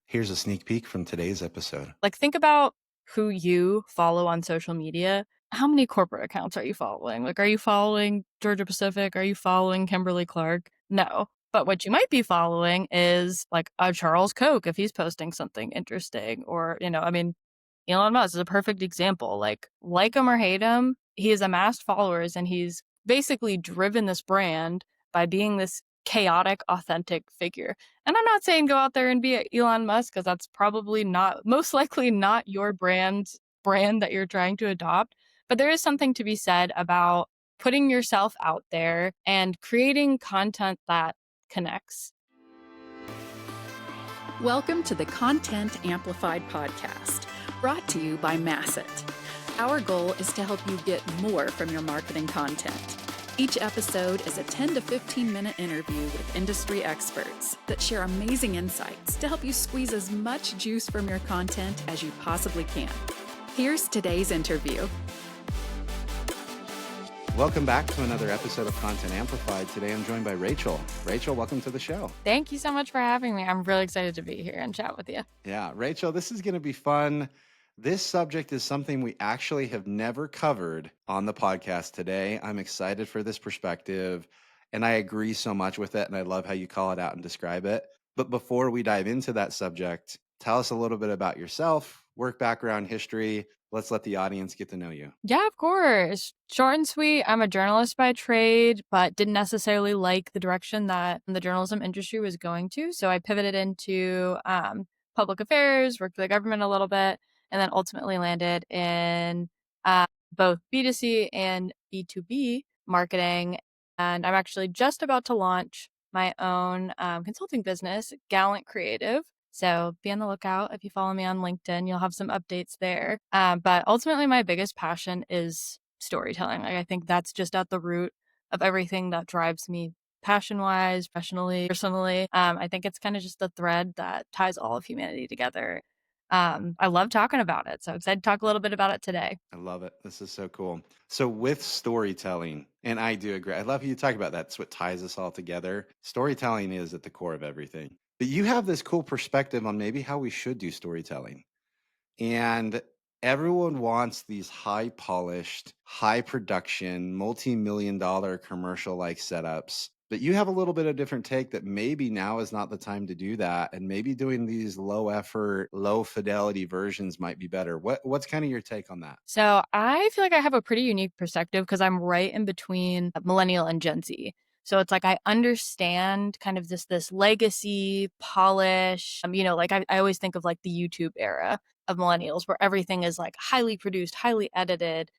Here's a sneak peek from today's episode. Like, think about who you follow on social media. How many corporate accounts are you following? Like, are you following Georgia Pacific? Are you following Kimberly-Clark? No. But what you might be following is like a Charles Koch if he's posting something interesting, or, Elon Musk is a perfect example. Like him or hate him, he has amassed followers and he's basically driven this brand by being this chaotic, authentic figure. And I'm not saying go out there and be Elon Musk, because that's probably not, most likely not your brand that you're trying to adopt. But there is something to be said about putting yourself out there and creating content that connects. Welcome to the Content Amplified podcast, brought to you by Masset. Our goal is to help you get more from your marketing content. Each episode is a 10 to 15 minute interview with industry experts that share amazing insights to help you squeeze as much juice from your content as you possibly can. Here's today's interview. Welcome back to another episode of Content Amplified. Today I'm joined by Rachel. Rachel, welcome to the show. Thank you so much for having me. I'm really excited to be here and chat with you. Yeah, Rachel, this is going to be fun. This subject is something we actually have never covered on the podcast today. I'm excited for this perspective, and I agree so much with it, and I love how you call it out and describe it. But before we dive into that subject, tell us a little bit about yourself, work background, history. Let's let the audience get to know you. Yeah, of course. Short and sweet. I'm a journalist by trade, but didn't necessarily like the direction that the journalism industry was going to. So I pivoted into public affairs, worked for the government a little bit, and then ultimately landed in both B2C and B2B marketing. And I'm actually just about to launch my own consulting business, Gallant Creative. So be on the lookout. If you follow me on LinkedIn, you'll have some updates there. But ultimately, my biggest passion is storytelling. Like, I think that's just at the root of everything that drives me passion-wise, professionally, personally. I think it's kind of just the thread that ties all of humanity together. I love talking about it. So excited to talk a little bit about it today. I love it. This is so cool. So with storytelling, and I do agree, I love how you talk about that. It's what ties us all together. Storytelling is at the core of everything. But you have this cool perspective on maybe how we should do storytelling. And everyone wants these high polished, high production, multi-million-dollar commercial-like setups. But you have a little bit of different take that maybe now is not the time to do that. And maybe doing these low effort, low fidelity versions might be better. What's kind of your take on that? So I feel like I have a pretty unique perspective because I'm right in between millennial and Gen Z. So it's like I understand kind of this legacy polish. I always think of like the YouTube era of millennials where everything is like highly produced, highly edited.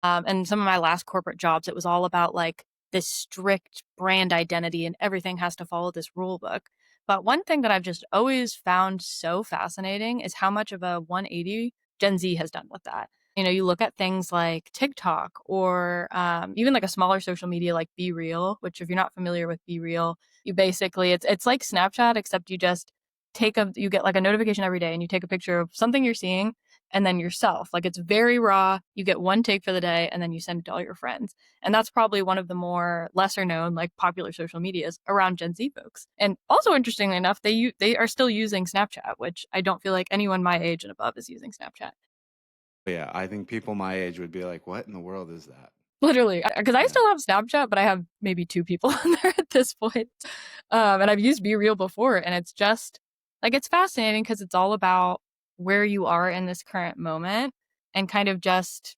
And some of my last corporate jobs, it was all about like this strict brand identity and everything has to follow this rule book. But one thing that I've just always found so fascinating is how much of a 180 Gen Z has done with that. You look at things like TikTok or even like a smaller social media like Be Real, which if you're not familiar with Be Real, you basically, it's like Snapchat, except you just you get like a notification every day and you take a picture of something you're seeing and then yourself. Like, it's very raw. You get one take for the day and then you send it to all your friends. And that's probably one of the more lesser known, like popular social medias around Gen Z folks. And also, interestingly enough, they are still using Snapchat, which I don't feel like anyone my age and above is using Snapchat. Yeah, I think people my age would be like, what in the world is that? Literally, because I still have Snapchat, but I have maybe 2 people on there at this point. And I've used Be Real before, and it's just like, it's fascinating because it's all about where you are in this current moment and kind of just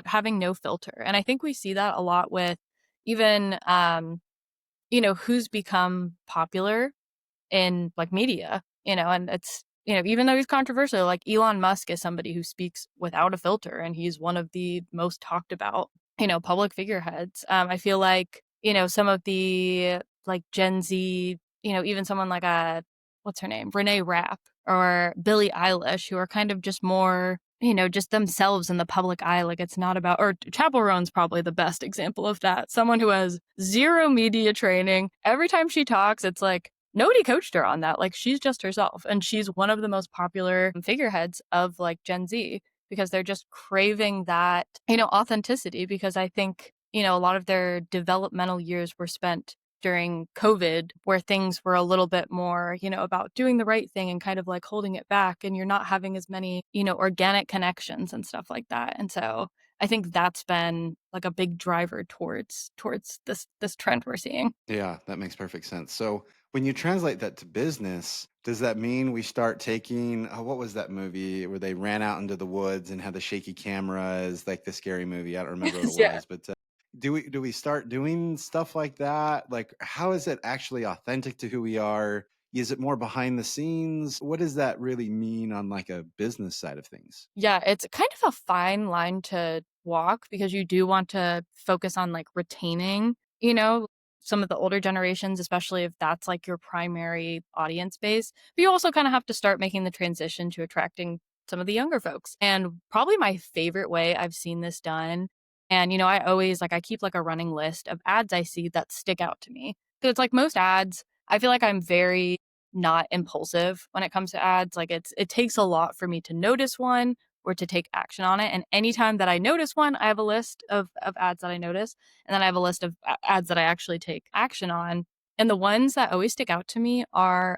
having no filter. And I think we see that a lot with even, who's become popular in like media, and it's, even though he's controversial, like Elon Musk is somebody who speaks without a filter, and he's one of the most talked about, public figureheads. I feel like, some of the like Gen Z, even someone like what's her name? Renee Rapp or Billie Eilish, who are kind of just more, just themselves in the public eye. Like, it's not about, or Chappell Roan's probably the best example of that. Someone who has zero media training. Every time she talks, it's like, nobody coached her on that. Like, she's just herself. And she's one of the most popular figureheads of like Gen Z because they're just craving that, authenticity, because I think, a lot of their developmental years were spent during COVID, where things were a little bit more, about doing the right thing and kind of like holding it back, and you're not having as many, organic connections and stuff like that. And so I think that's been like a big driver towards this trend we're seeing. Yeah, that makes perfect sense. So when you translate that to business, does that mean we start taking, what was that movie where they ran out into the woods and had the shaky cameras, like the scary movie? I don't remember what it Yeah. was, but do we start doing stuff like that? Like, how is it actually authentic to who we are? Is it more behind the scenes? What does that really mean on like a business side of things? Yeah, it's kind of a fine line to walk because you do want to focus on like retaining, some of the older generations, especially if that's like your primary audience base. But you also kind of have to start making the transition to attracting some of the younger folks. And probably my favorite way I've seen this done, and I always like I keep like a running list of ads I see that stick out to me. Because it's like most ads, I feel like I'm very not impulsive when it comes to ads. Like it takes a lot for me to notice one or to take action on it. And anytime that I notice one, I have a list of ads that I notice. And then I have a list of ads that I actually take action on. And the ones that always stick out to me are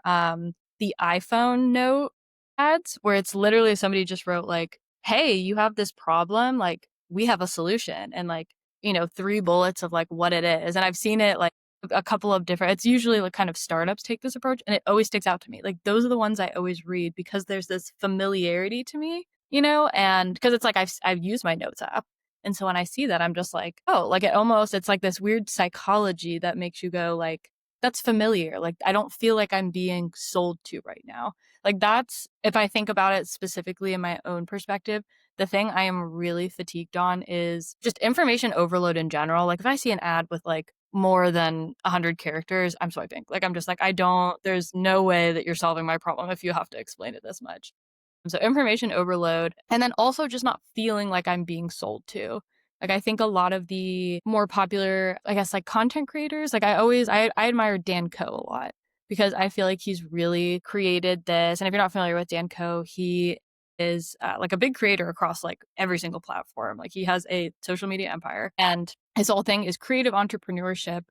the iPhone note ads, where it's literally somebody just wrote like, hey, you have this problem. Like we have a solution. And like, 3 bullets of like what it is. And I've seen it like a couple of different, it's usually like kind of startups take this approach, and it always sticks out to me. Like those are the ones I always read because there's this familiarity to me, and because it's like I've used my notes app. And so when I see that, I'm just like, oh, like it's like this weird psychology that makes you go like, that's familiar. Like I don't feel like I'm being sold to right now. Like that's, if I think about it specifically in my own perspective, the thing I am really fatigued on is just information overload in general. Like if I see an ad with like more than 100 characters, I'm swiping. Like I'm just like, there's no way that you're solving my problem if you have to explain it this much. So information overload, and then also just not feeling like I'm being sold to. Like I think a lot of the more popular, I guess, like content creators, like I admire Dan Coe a lot because I feel like he's really created this. And if you're not familiar with Dan Coe, he is like a big creator across like every single platform. Like he has a social media empire, and his whole thing is creative entrepreneurship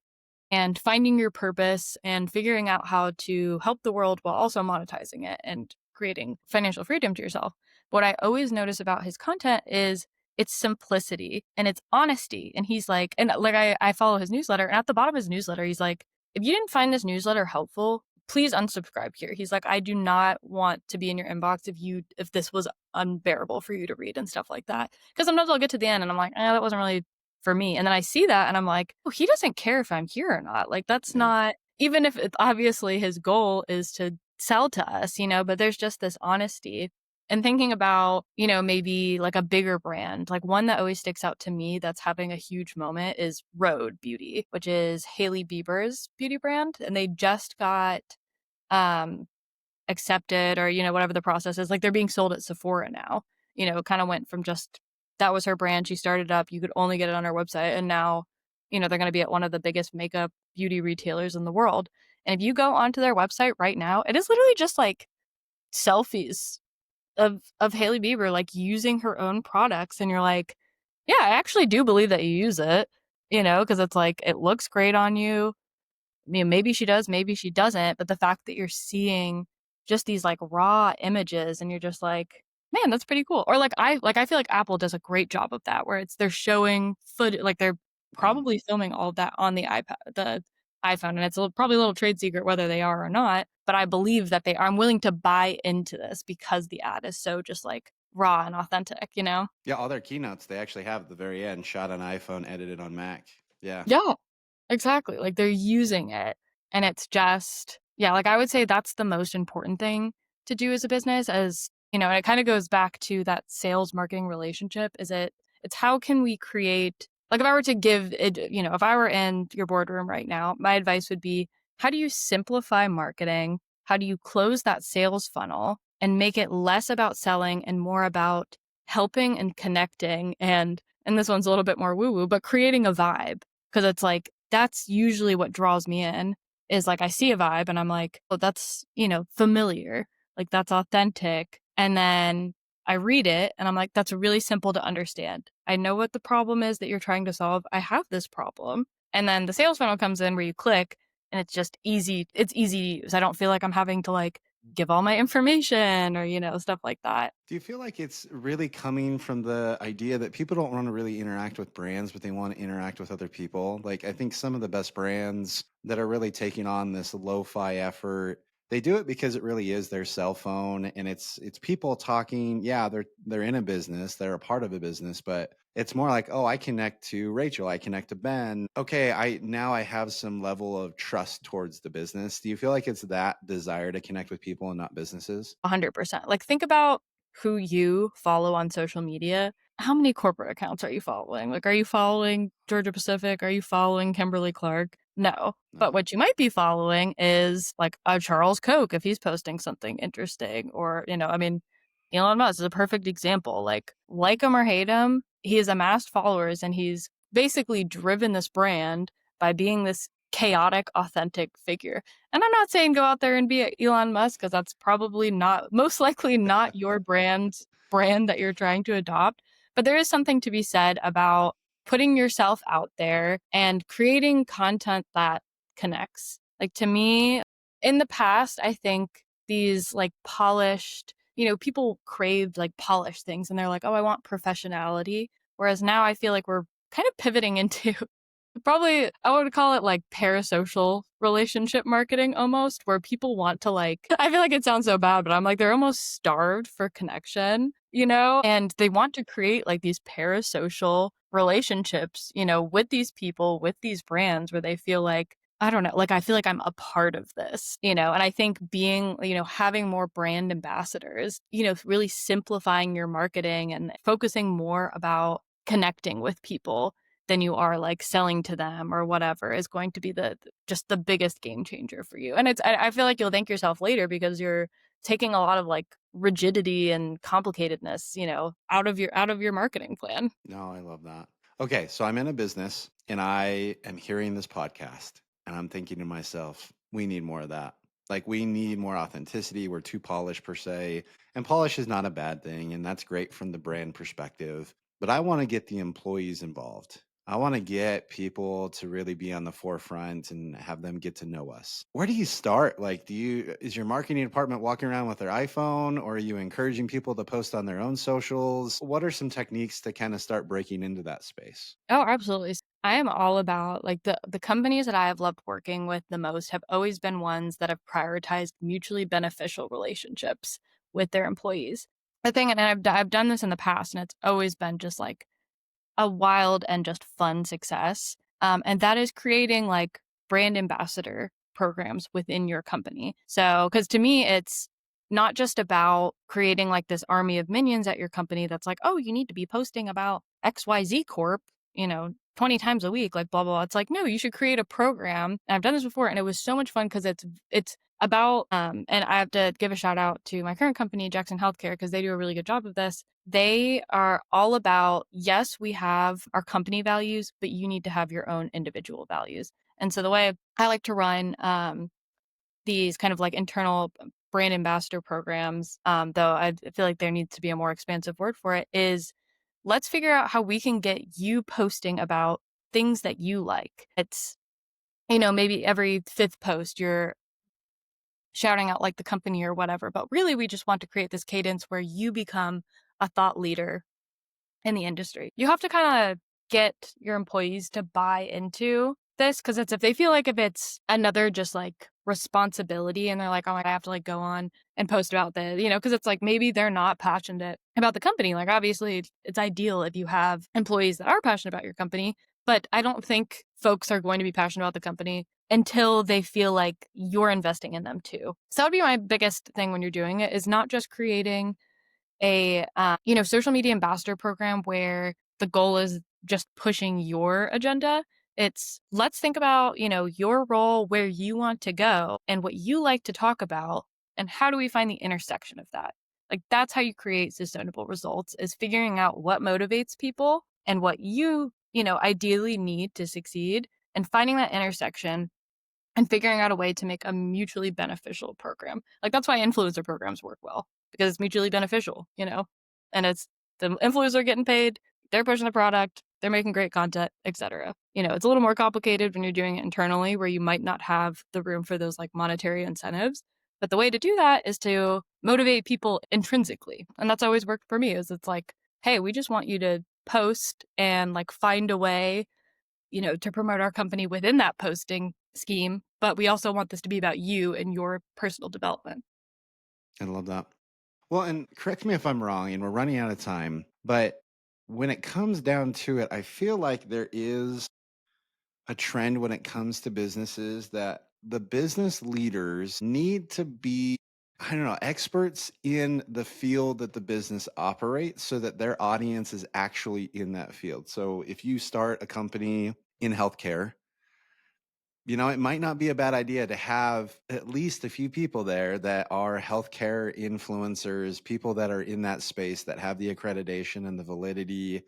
and finding your purpose and figuring out how to help the world while also monetizing it and creating financial freedom to yourself. What I always notice about his content is its simplicity and its honesty. And he's like, and like I follow his newsletter, and at the bottom of his newsletter, he's like, if you didn't find this newsletter helpful, please unsubscribe here. He's like, I do not want to be in your inbox if this was unbearable for you to read and stuff like that. Because sometimes I'll get to the end and I'm like, that wasn't really for me. And then I see that and I'm like, oh, he doesn't care if I'm here or not. Like that's not, even if it's obviously his goal is to sell to us, but there's just this honesty. And thinking about, maybe like a bigger brand, like one that always sticks out to me that's having a huge moment is Rhode Beauty, which is Hailey Bieber's beauty brand. And they just got accepted, or, whatever the process is. Like they're being sold at Sephora now. It kind of went from just, that was her brand. She started up, you could only get it on her website. And now, they're going to be at one of the biggest makeup beauty retailers in the world. And if you go onto their website right now, it is literally just like selfies of Hailey Bieber, like using her own products. And you're like, yeah, I actually do believe that you use it, because it's like, it looks great on you. Maybe she does, maybe she doesn't. But the fact that you're seeing just these like raw images and you're just like, man, that's pretty cool. Or like I feel like Apple does a great job of that, where they're showing footage, like they're probably filming all of that on the iPhone, and it's probably a little trade secret whether they are or not. But I believe that they are. I'm willing to buy into this because the ad is so just like raw and authentic, Yeah, all their keynotes, they actually have at the very end shot on iPhone, edited on Mac. Yeah. Yeah, exactly. Like they're using it, and it's just, yeah, like I would say that's the most important thing to do as a business, as, and it kind of goes back to that sales marketing relationship. It's how can we create, like if I were to give it, if I were in your boardroom right now, my advice would be, how do you simplify marketing? How do you close that sales funnel and make it less about selling and more about helping and connecting, and this one's a little bit more woo-woo, but creating a vibe. Because it's like, that's usually what draws me in, is like I see a vibe and I'm like, oh, that's, familiar. Like that's authentic. And then I read it and I'm like, that's really simple to understand. I know what the problem is that you're trying to solve. I have this problem. And then the sales funnel comes in where you click and it's just easy. It's easy to use. I don't feel like I'm having to like give all my information or, stuff like that. Do you feel like it's really coming from the idea that people don't want to really interact with brands, but they want to interact with other people? Like, I think some of the best brands that are really taking on this lo-fi effort, they do it because it really is their cell phone and it's people talking. Yeah, they're in a business, they're a part of a business, but it's more like, oh, I connect to Rachel, I connect to Ben. Okay, I have some level of trust towards the business. Do you feel like it's that desire to connect with people and not businesses? 100%. Like, think about who you follow on social media. How many corporate accounts are you following? Like, are you following Georgia Pacific? Are you following Kimberly Clark? No. But No. what you might be following is like a Charles Koch if he's posting something interesting, or, Elon Musk is a perfect example. Like him or hate him, he has amassed followers and he's basically driven this brand by being this chaotic, authentic figure. And I'm not saying go out there and be Elon Musk, because that's probably most likely not your brand that you're trying to adopt. But there is something to be said about putting yourself out there and creating content that connects. Like, to me, in the past, I think these like polished, people craved like polished things and they're like, oh, I want professionality. Whereas now I feel like we're kind of pivoting into probably, I would call it like parasocial relationship marketing almost, where people want to like, I feel like it sounds so bad, but I'm like, they're almost starved for connection, and they want to create like these parasocial relationships, with these people, with these brands where they feel like, I don't know, like I feel like I'm a part of this, and I think being, having more brand ambassadors, really simplifying your marketing and focusing more about connecting with people than you are like selling to them or whatever is going to be just the biggest game changer for you. And I feel like you'll thank yourself later because you're taking a lot of like rigidity and complicatedness, out of your marketing plan. No, I love that. Okay, so I'm in a business and I am hearing this podcast and I'm thinking to myself, we need more of that. Like, we need more authenticity. We're too polished per se. And polish is not a bad thing. And that's great from the brand perspective. But I want to get the employees involved. I want to get people to really be on the forefront and have them get to know us. Where do you start? Like, is your marketing department walking around with their iPhone, or are you encouraging people to post on their own socials? What are some techniques to kind of start breaking into that space? Oh, absolutely. I am all about like the companies that I have loved working with the most have always been ones that have prioritized mutually beneficial relationships with their employees. The thing, and I've done this in the past, and it's always been just like a wild and just fun success. And that is creating like brand ambassador programs within your company. So, because to me, it's not just about creating like this army of minions at your company that's like, oh, you need to be posting about XYZ Corp, 20 times a week, like blah, blah, blah. It's like, no, you should create a program. And I've done this before and it was so much fun because it's about, and I have to give a shout out to my current company, Jackson Healthcare, because they do a really good job of this. They are all about, yes, we have our company values, but you need to have your own individual values. And so the way I like to run these kind of like internal brand ambassador programs, though I feel like there needs to be a more expansive word for it, is let's figure out how we can get you posting about things that you like. It's, maybe every fifth post you're shouting out like the company or whatever, but really we just want to create this cadence where you become a thought leader in the industry. You have to kind of get your employees to buy into this, because if they feel like if it's another just like responsibility and they're like, oh, I have to like go on and post about the, because it's like maybe they're not passionate about the company. Like, obviously it's ideal if you have employees that are passionate about your company, but I don't think folks are going to be passionate about the company until they feel like you're investing in them too. So that would be my biggest thing when you're doing it, is not just creating a social media ambassador program where the goal is just pushing your agenda. It's, let's think about your role, where you want to go and what you like to talk about, and how do we find the intersection of that. Like, that's how you create sustainable results, is figuring out what motivates people and what you ideally need to succeed, and finding that intersection and figuring out a way to make a mutually beneficial program. Like, that's why influencer programs work well, because it's mutually beneficial, and it's the influencer getting paid, they're pushing the product, they're making great content, etc. It's a little more complicated when you're doing it internally where you might not have the room for those like monetary incentives. But the way to do that is to motivate people intrinsically. And that's always worked for me is it's like, hey, we just want you to post and like find a way, to promote our company within that posting scheme. But we also want this to be about you and your personal development. I love that. Well, and correct me if I'm wrong, and we're running out of time, but when it comes down to it, I feel like there is a trend when it comes to businesses that the business leaders need to be, I don't know, experts in the field that the business operates so that their audience is actually in that field. So if you start a company in healthcare, it might not be a bad idea to have at least a few people there that are healthcare influencers, people that are in that space that have the accreditation and the validity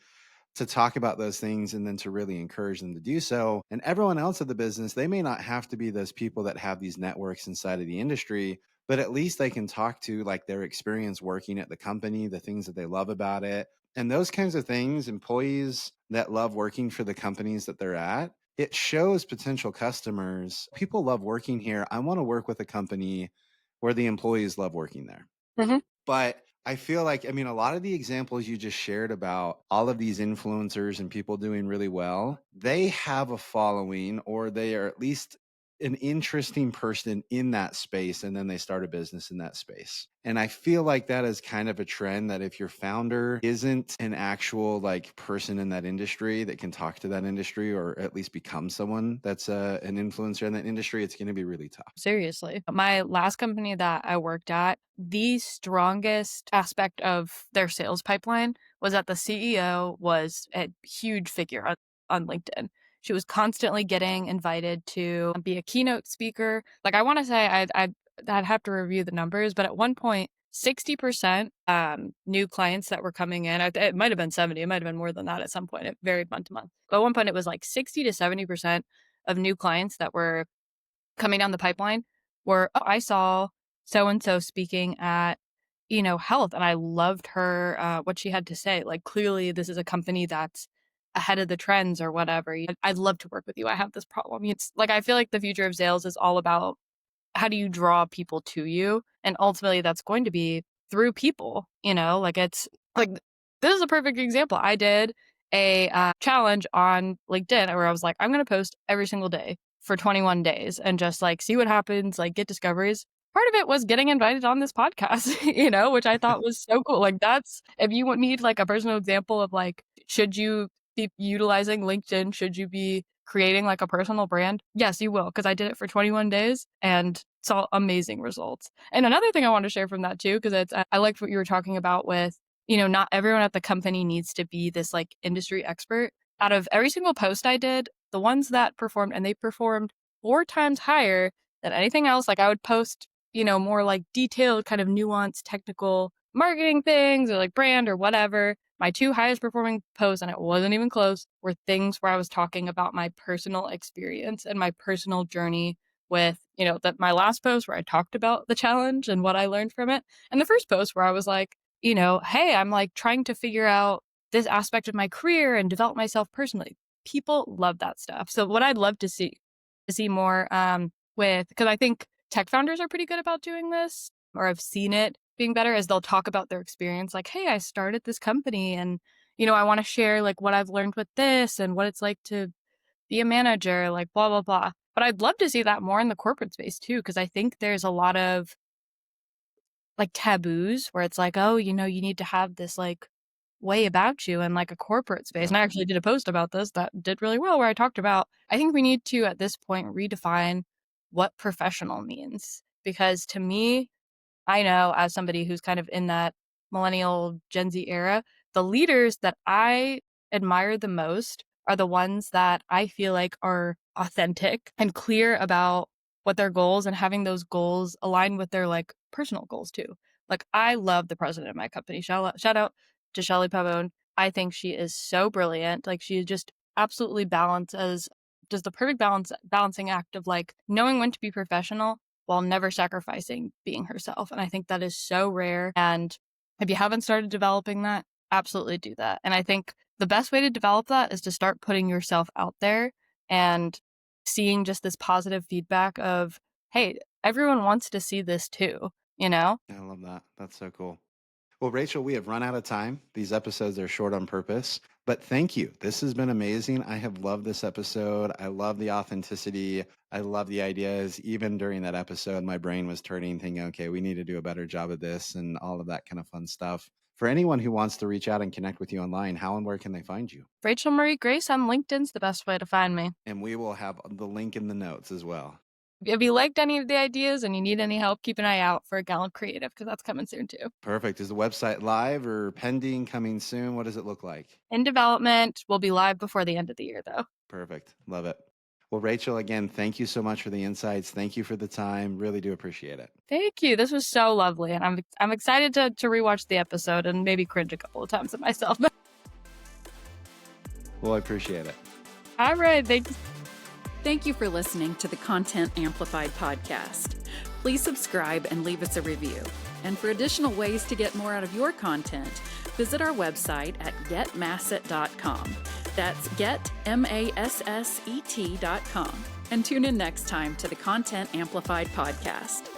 to talk about those things and then to really encourage them to do so. And everyone else at the business, they may not have to be those people that have these networks inside of the industry, but at least they can talk to like their experience working at the company, the things that they love about it. And those kinds of things, employees that love working for the companies that they're at, it shows potential customers, people love working here. I want to work with a company where the employees love working there. Mm-hmm. But I feel like, a lot of the examples you just shared about all of these influencers and people doing really well, they have a following or they are at least an interesting person in that space. And then they start a business in that space. And I feel like that is kind of a trend that if your founder isn't an actual like person in that industry that can talk to that industry or at least become someone that's an influencer in that industry, it's going to be really tough. Seriously. My last company that I worked at, the strongest aspect of their sales pipeline was that the CEO was a huge figure on LinkedIn. She was constantly getting invited to be a keynote speaker. Like I want to say I'd have to review the numbers, but at one point, 60% new clients that were coming in, it might have been 70, it might have been more than that at some point. It varied month to month. But at one point, it was like 60 to 70% of new clients that were coming down the pipeline were, oh, I saw so-and-so speaking at, health. And I loved her, what she had to say. Like, clearly this is a company that's ahead of the trends or whatever. I'd love to work with you. I have this problem. It's like, I feel like the future of sales is all about how do you draw people to you? And ultimately that's going to be through people, like it's like, this is a perfect example. I did a challenge on LinkedIn where I was like, I'm going to post every single day for 21 days and just like see what happens, like get discoveries. Part of it was getting invited on this podcast, which I thought was so cool. Like that's, if you need like a personal example of like, should you be utilizing LinkedIn? Should you be creating like a personal brand? Yes, you will, because I did it for 21 days and saw amazing results. And another thing I want to share from that too, because I liked what you were talking about with, not everyone at the company needs to be this like industry expert. Out of every single post I did, the ones that performed, and they performed 4 times higher than anything else. Like I would post, more like detailed kind of nuanced technical marketing things or like brand or whatever. My 2 highest performing posts, and it wasn't even close, were things where I was talking about my personal experience and my personal journey with, that my last post where I talked about the challenge and what I learned from it. And the first post where I was like, hey, I'm like trying to figure out this aspect of my career and develop myself personally. People love that stuff. So what I'd love to see more because I think tech founders are pretty good about doing this, or I've seen it being better, as they'll talk about their experience. Like, hey, I started this company and, I want to share like what I've learned with this and what it's like to be a manager, like blah, blah, blah. But I'd love to see that more in the corporate space too, because I think there's a lot of like taboos where it's like, oh, you need to have this like way about you in like a corporate space. And I actually did a post about this that did really well where I talked about, I think we need to at this point redefine what professional means. Because to me, I know as somebody who's kind of in that millennial Gen Z era, the leaders that I admire the most are the ones that I feel like are authentic and clear about what their goals and having those goals align with their like personal goals too. Like I love the president of my company. Shout out to Shelly Pavone. I think she is so brilliant. Like she just absolutely balances, does the perfect balancing act of like knowing when to be professional while never sacrificing being herself. And I think that is so rare. And if you haven't started developing that, absolutely do that. And I think the best way to develop that is to start putting yourself out there and seeing just this positive feedback of, hey, everyone wants to see this too, you know? I love that. That's so cool. Well, Rachel, we have run out of time. These episodes are short on purpose, but thank you. This has been amazing. I have loved this episode. I love the authenticity. I love the ideas. Even during that episode, my brain was turning, thinking, okay, we need to do a better job of this and all of that kind of fun stuff. For anyone who wants to reach out and connect with you online, how and where can they find you? Rachel Marie Grace on LinkedIn's the best way to find me. And we will have the link in the notes as well. If you liked any of the ideas and you need any help, keep an eye out for Gallant Creative because that's coming soon too. Perfect. Is the website live or pending, coming soon? What does it look like? In development, will be live before the end of the year though. Perfect. Love it. Well, Rachel, again, thank you so much for the insights. Thank you for the time. Really do appreciate it. Thank you. This was so lovely. And I'm excited to rewatch the episode and maybe cringe a couple of times at myself. Well, I appreciate it. All right. Thanks. Thank you for listening to the Content Amplified podcast. Please subscribe and leave us a review. And for additional ways to get more out of your content, visit our website at getmasset.com. That's getmasset.com. And tune in next time to the Content Amplified podcast.